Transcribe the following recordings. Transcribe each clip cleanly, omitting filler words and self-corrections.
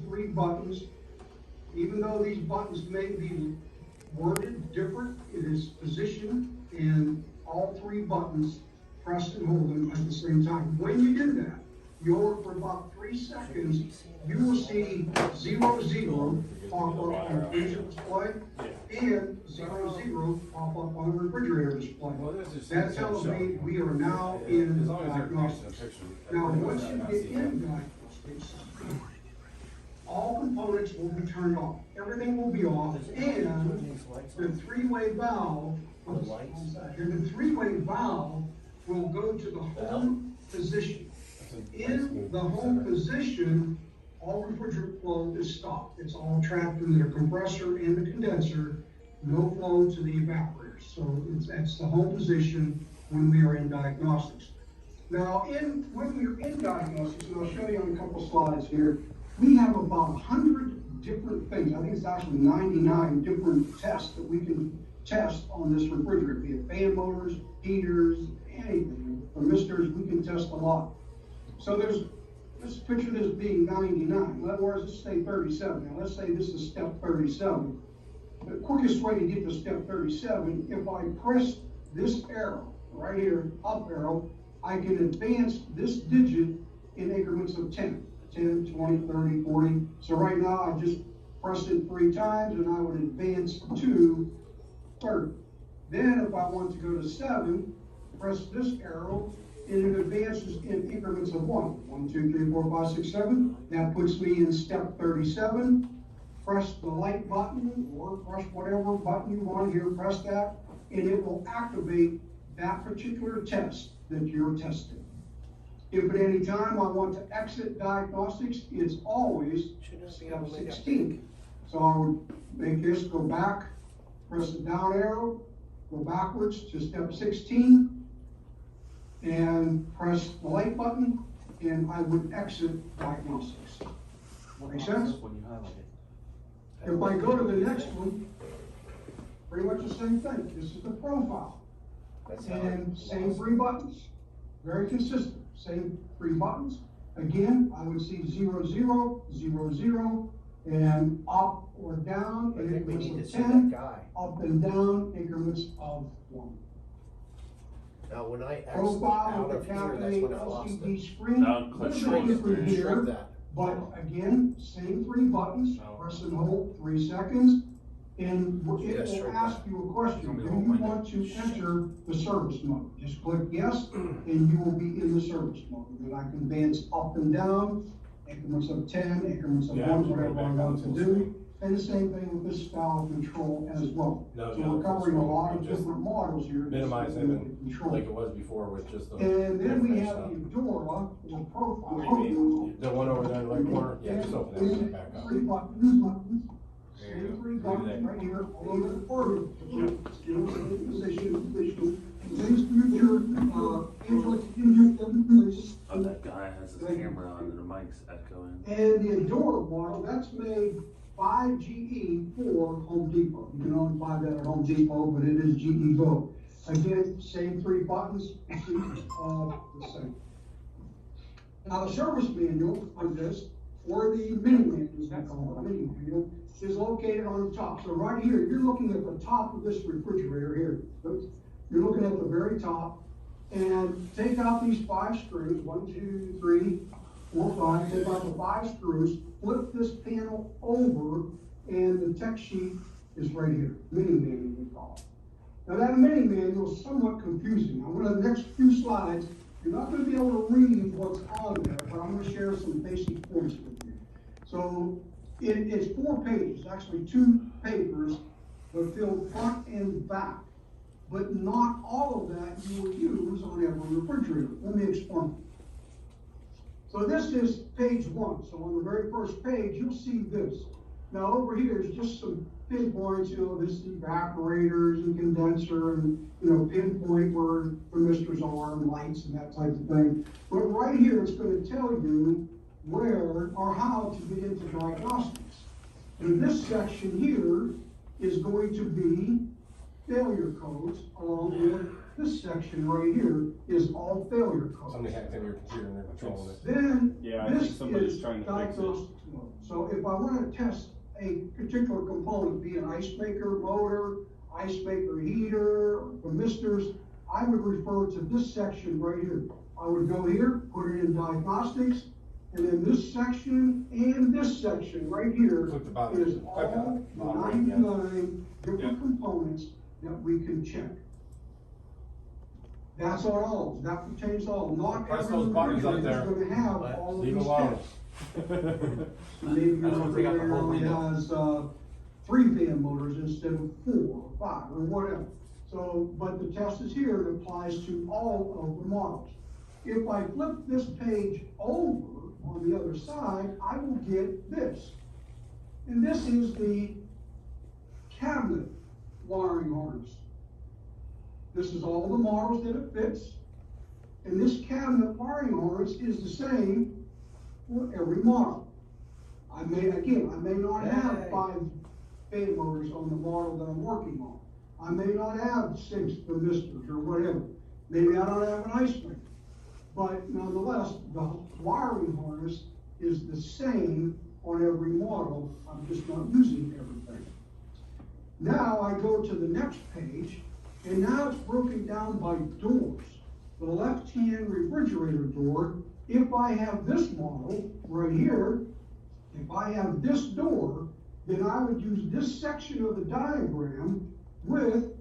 three buttons. Even though these buttons may be worded different, it is positioned in all three buttons, press and hold them at the same time. When you do that, for about 3 seconds, you will see 00 pop up on the freezer display and 00 pop up on the refrigerator display. That tells me we are now in diagnostics. Now, once you get in diagnostics, all components will be turned off. Everything will be off, and the three-way valve, will go to the home position. In the home position, all refrigerant flow is stopped. It's all trapped in the compressor and the condenser, no flow to the evaporators. So that's the home position when we are in diagnostics. Now, when we're in diagnostics, and I'll show you on a couple slides here, we have about 100 different things. I think it's actually 99 different tests that we can test on this refrigerator, be it fan motors, heaters, anything. Thermistors, we can test a lot. So let's picture this being 99. Whereas let's say 37. Now let's say this is step 37. The quickest way to get to step 37, if I press this arrow right here, up arrow, I can advance this digit in increments of 10, 20, 30, 40. So right now I just press it 3 times and I would advance to 30. Then if I want to go to 7, press this arrow and it advances in increments of 1, 2, 3, 4, 5, 6, 7. That puts me in step 37. Press the light button or press whatever button you want here, press that, and it will activate that particular test that you're testing. If at any time I want to exit diagnostics, it's always step 16. So I would make this go back, press the down arrow, go backwards to step 16, and press the light button, and I would exit diagnostics. Make sense? If I go to the next one, pretty much the same thing. This is the profile. And same 3 buttons. Very consistent. Same 3 buttons. Again, I would see 00, 00, and up or down in increments of 10, up and down increments of 1. Now, when I exit Profile out with of the here, that's when I lost LCD it. screen. Shrink Here, that. but again, same 3 buttons, press and hold 3 seconds, and it will ask you a question. Do you want to enter the service mode? Just click yes, and you will be in the service mode. And I can advance up and down, increments of 10, increments of 1, whatever I want to do. And the same thing with this style of control as well. So we're covering a lot of different models here. Minimize them and like it was before with just the. And then we have the Adora or profile. The one over there in the right corner? Yeah, just open that one back up. 3 buttons. Same 3 buttons right here, all over the order. Still same position. Please do your, Oh, that guy has his camera on and the mic's echoing. And the Adora model, that's made by GE for Home Depot. You can only buy that at Home Depot, but it is GE Vogue. Again, same 3 buttons, all the same. Now the service manual on this, or the mini manual, as we call it, mini manual, is located on the top. So right here, you're looking at the top of this refrigerator here. You're looking at the very top, and take out these 5 screws, 1, 2, 3, 4, 5, take out the 5 screws, flip this panel over, and the tech sheet is right here, mini manual we call it. Now that mini manual is somewhat confusing. Now, one of the next few slides, you're not going to be able to read what's on there, but I'm going to share some basic points with you. So it's 4 pages, actually 2 papers, but filled front and back. But not all of that you will use on every refrigerator. Let me explain. So this is page 1. So on the very first page, you'll see this. Now over here is just some pinpoints, this is evaporators and condenser and, pinpoint where thermistors are and lights and that type of thing. But right here, it's going to tell you where or how to get into diagnostics. And this section here is going to be failure codes along with this section right here is all failure codes. Somebody hacked into your computer and they're controlling it. Then, Yeah, I think this somebody's is trying to fix it. diagnostic mode. So if I wanna test a particular component, be an ice maker motor, ice maker heater, thermistors, I would refer to this section right here. I would go here, put it in diagnostics, and then this section and this section right here Click the bottom. is Click on all it. Bottom right, yeah. 99 different Yeah. components that we can check. That's on all, that pertains to all, not Press every those buttons up refrigerator is there. gonna have all of Leave it these alone. tests. Maybe your That's what they got the refrigerator whole only window. has, 3 fan motors instead of 4 or 5 or whatever. So, but the test is here, it applies to all of the models. If I flip this page over on the other side, I will get this. And this is the cabinet wiring harness. This is all the models that it fits. And this cabinet wiring harness is the same for every model. I may not have Yay. 5 fan motors on the model that I'm working on. I may not have 6 thermistors or whatever. Maybe I don't have an ice maker. But nonetheless, the wiring harness is the same on every model. I'm just not using everything. Now I go to the next page, and now it's broken down by doors. The left-hand refrigerator door, if I have this model right here, if I have this door, then I would use this section of the diagram with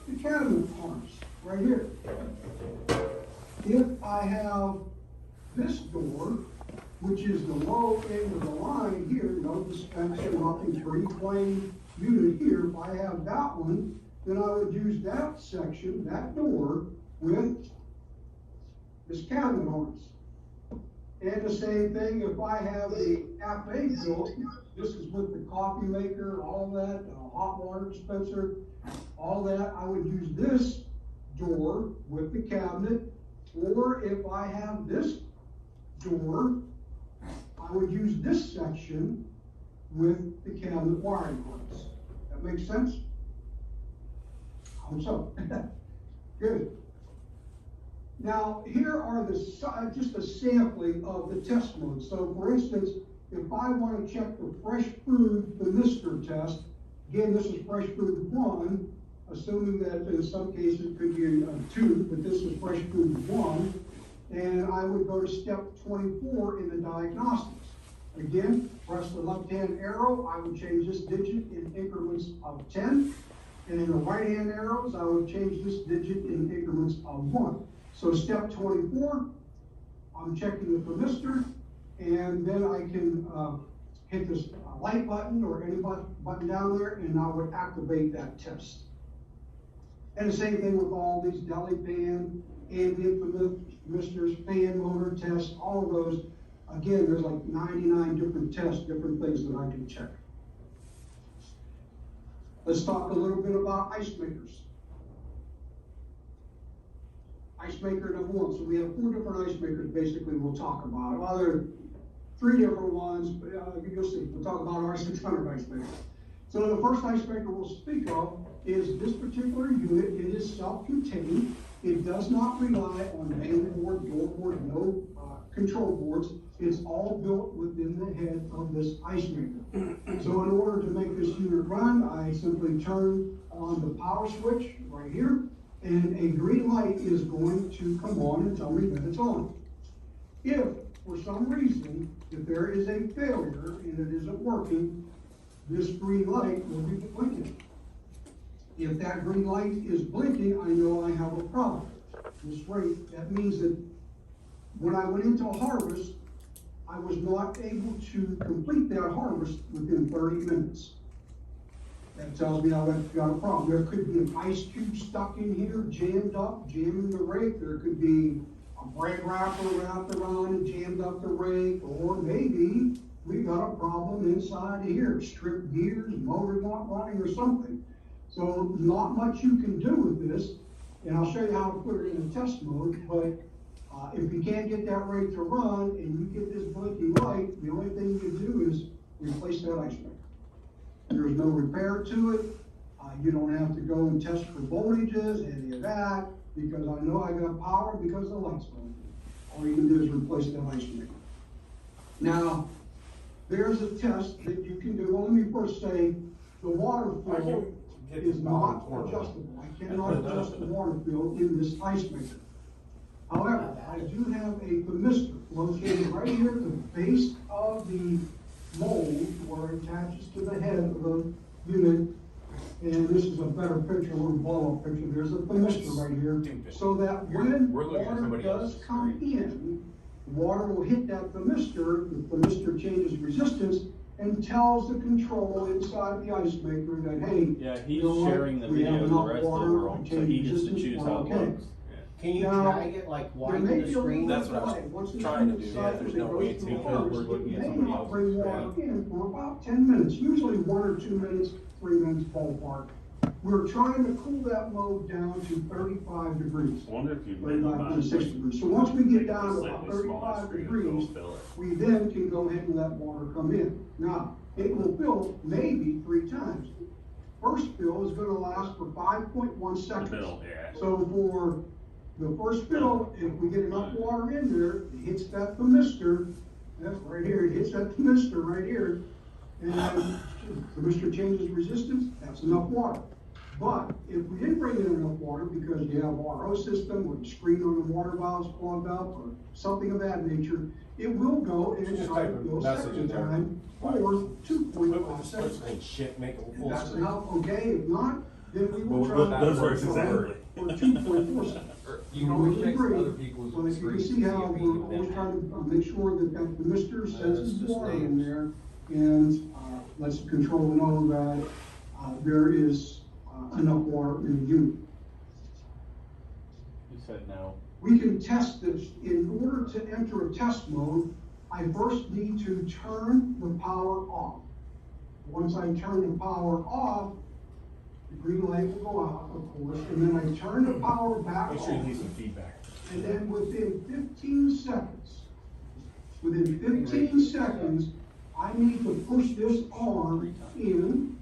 the cabinet harness right here. If I have this door, which is the low end of the line here, no dispenser, nothing, three-plane unit here, if I have that one, then I would use that section, that door, with this cabinet harness. And the same thing, if I have the cafe built, this is with the coffee maker, all that, hot water dispenser, all that, I would use this door with the cabinet. Or if I have this door, I would use this section with the cabinet wiring harness. That makes sense? I hope so. Good. Now, here are just a sampling of the test modes. So for instance, if I want to check the fresh food thermistor test, again, this is fresh food 1, assuming that in some cases it could be 2, but this is fresh food 1. And I would go to step 24 in the diagnostics. Again, press the left-hand arrow, I would change this digit in increments of 10. And in the right-hand arrows, I would change this digit in increments of 1. So step 24, I'm checking the thermistor, and then I can hit this light button or any button down there, and I would activate that test. And the same thing with all these deli pan, ambient thermistors, fan motor tests, all of those. Again, there's like 99 different tests, different things that I can check. Let's talk a little bit about ice makers. Ice maker number 1. So we have 4 different ice makers basically we'll talk about. Well, there are 3 different ones, but you'll see. We'll talk about our 600 ice maker. So the first ice maker we'll speak of is this particular unit. It is self-contained. It does not rely on main board, door board, no control boards. It's all built within the head of this ice maker. So in order to make this unit run, I simply turn on the power switch right here, and a green light is going to come on and tell me that it's on. If, for some reason, if there is a failure and it isn't working, this green light will be blinking. If that green light is blinking, I know I have a problem. This rate, that means that when I went into harvest, I was not able to complete that harvest within 30 minutes. That tells me I've got a problem. There could be an ice cube stuck in here, jammed up, jamming the rake. There could be a bread wrapper wrapped around and jammed up the rake, or maybe we got a problem inside of here, stripped gears, motor not running or something. So not much you can do with this, and I'll show you how to put it in a test mode, but if you can't get that rake to run and you get this blinking light, the only thing you can do is replace that ice maker. There's no repair to it. You don't have to go and test for voltages, any of that, because I know I got power because the light's going. All you can do is replace the ice maker. Now, there's a test that you can do. Well, let me first say, the water flow is not adjustable. I cannot adjust the water flow in this ice maker. However, I do have a thermistor located right here at the base of the mold where it attaches to the head of the unit. And this is a better picture, a little blow-up picture. There's a thermistor right here, so that when We're looking at water somebody does else's come in, water will hit that thermistor, the thermistor changes resistance and tells the control inside the ice maker that, hey, Yeah, he's you know what? sharing the We have video with the enough rest of the water world, to so change he gets to resistance, choose we're how it okay. looks. Can you Now, drag it like There widen may the be a little screen? bit That's what I was of once it's trying to in do. the Yeah, cycle, there's it no goes way through to, the because first. we're looking at It may somebody not bring else's water screen. in for about 10 minutes, usually 1 or 2 minutes, 3 minutes ballpark. We're trying to cool that load down to 35 degrees. I wonder if you made the 35 to 60 degrees. So once we get down to about slightly smaller 35 screen, degrees, it'll fill it. we then can go ahead and let water come in. Now, it will fill maybe 3 times. First fill is gonna last for 5.1 The seconds. middle, yeah. So for the first fill, if we get enough water in there, it hits that thermistor, that's right here, it hits that thermistor right here, and then the thermistor changes resistance, that's enough water. But if we didn't bring in enough water because you have RO system or the screen on the water valve's clogged up or something of that nature, it will go and Just try to type a fill message second in there. time for Quit 2.5 with the seconds. split screen shit, make it If full that's screen. enough, okay, if not, then we will Well, try. we're not- those to works go exactly. For 2.4 seconds. You can always fix Agree, other people's but if you can screens. see how if we're you always need trying them. to make sure that that thermistor senses just water in names. there and, lets the controller know that, there is, enough water in the unit. He said no. We can test this. In order to enter a test mode, I first need to turn the power off. Once I turn the power off, the green light will go out, of course, and then I turn the power back Make sure you on. leave some feedback. And then within 15 seconds, I need to push this arm in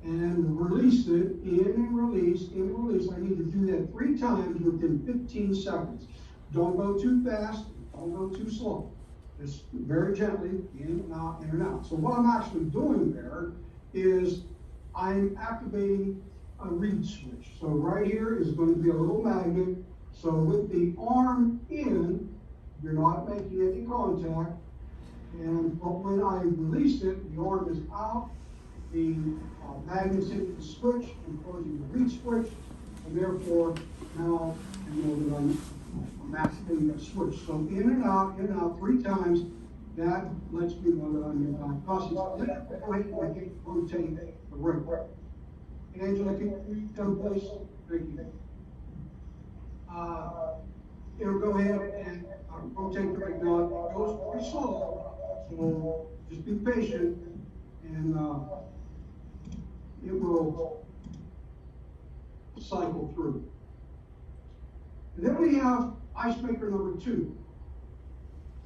and release it, in and release, in and release. I need to do that 3 times within 15 seconds. Don't go too fast, don't go too slow. Just very gently, in and out, in and out. So what I'm actually doing there is I'm activating a reed switch. So right here is going to be a little magnet. So with the arm in, you're not making any contact. But when I release it, the arm is out, the magnet's hitting the switch and closing the reed switch, and therefore now I know that I'm activating that switch. So in and out 3 times. That lets me know that I'm in my process. Go ahead and I can rotate the ring. Angela, can you come please? Thank you. It'll go ahead and rotate the ring. Now, it goes pretty slow, so just be patient and it will cycle through. And then we have ice maker number 2.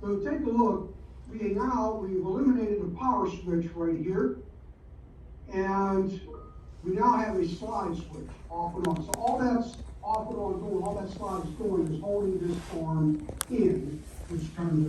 So take a look. We've eliminated the power switch right here. And we now have a slide switch off and on. So all that's off and on going, all that slide is going is holding this arm in, which turns